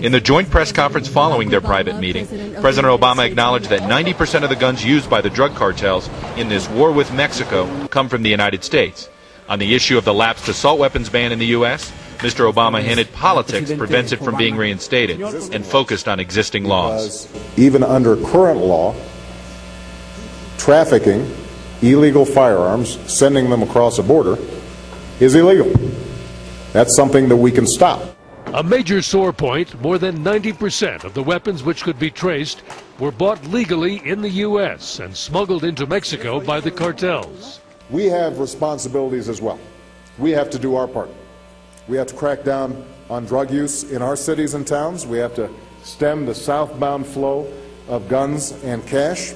In the joint press conference following their private meeting, President Obama acknowledged that 90% of the guns used by the drug cartels in this war with Mexico come from the United States. On the issue of the lapsed assault weapons ban in the U.S., Mr. Obama hinted politics prevents it from being reinstated and focused on existing laws. Even under current law, trafficking illegal firearms, sending them across a border, is illegal. That's something that we can stop. A major sore point, more than 90% of the weapons which could be traced were bought legally in the U.S. and smuggled into Mexico by the cartels. We have responsibilities as well. We have to do our part. We have to crack down on drug use in our cities and towns. We have to stem the southbound flow of guns and cash.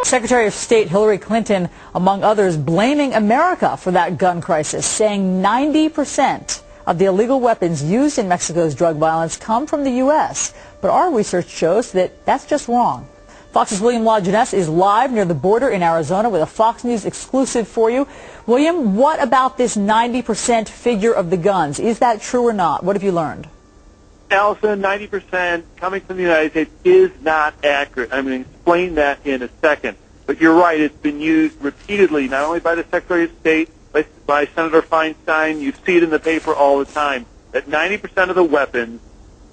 Secretary of State Hillary Clinton, among others, blaming America for that gun crisis, saying 90% of the illegal weapons used in Mexico's drug violence come from the U.S. But our research shows that that's just wrong. Fox's William Lajeunesse is live near the border in Arizona with a Fox News exclusive for you. William, what about this 90% figure of the guns? Is that true or not? What have you learned? Allison, 90% coming from the United States is not accurate. I'm going to explain that in a second. But you're right, it's been used repeatedly, not only by the Secretary of State, by Senator Feinstein. You see it in the paper all the time, that 90% of the weapons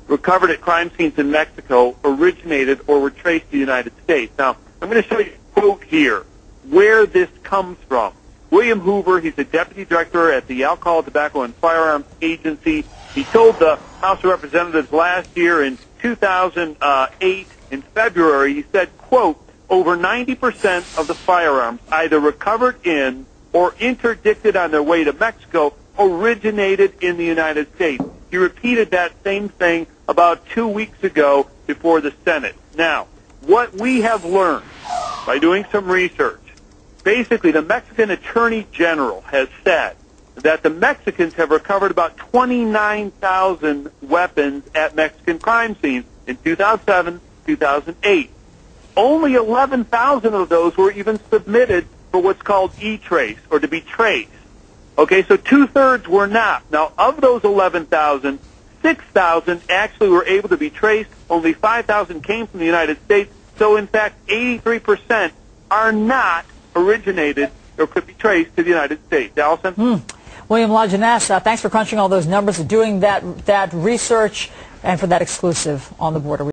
recovered at crime scenes in Mexico originated or were traced to the United States. Now, I'm going to show you a quote here where this comes from. William Hoover, he's the Deputy Director at the Alcohol, Tobacco, and Firearms Agency. He told the House of Representatives last year in 2008, in February, he said, quote, over 90% of the firearms either recovered in or interdicted on their way to Mexico originated in the United States. He repeated that same thing about 2 weeks ago before the Senate. Now, what we have learned by doing some research, basically the Mexican Attorney General has said that the Mexicans have recovered about 29,000 weapons at Mexican crime scenes in 2007, 2008. Only 11,000 of those were even submitted for what's called E-trace, or to be traced. Okay, so two-thirds were not. Now, of those 11,000, 6,000 actually were able to be traced. Only 5,000 came from the United States. So, in fact, 83% are not originated or could be traced to the United States. Allison? William Lajeunesse, thanks for crunching all those numbers and doing that research and for that exclusive on the border.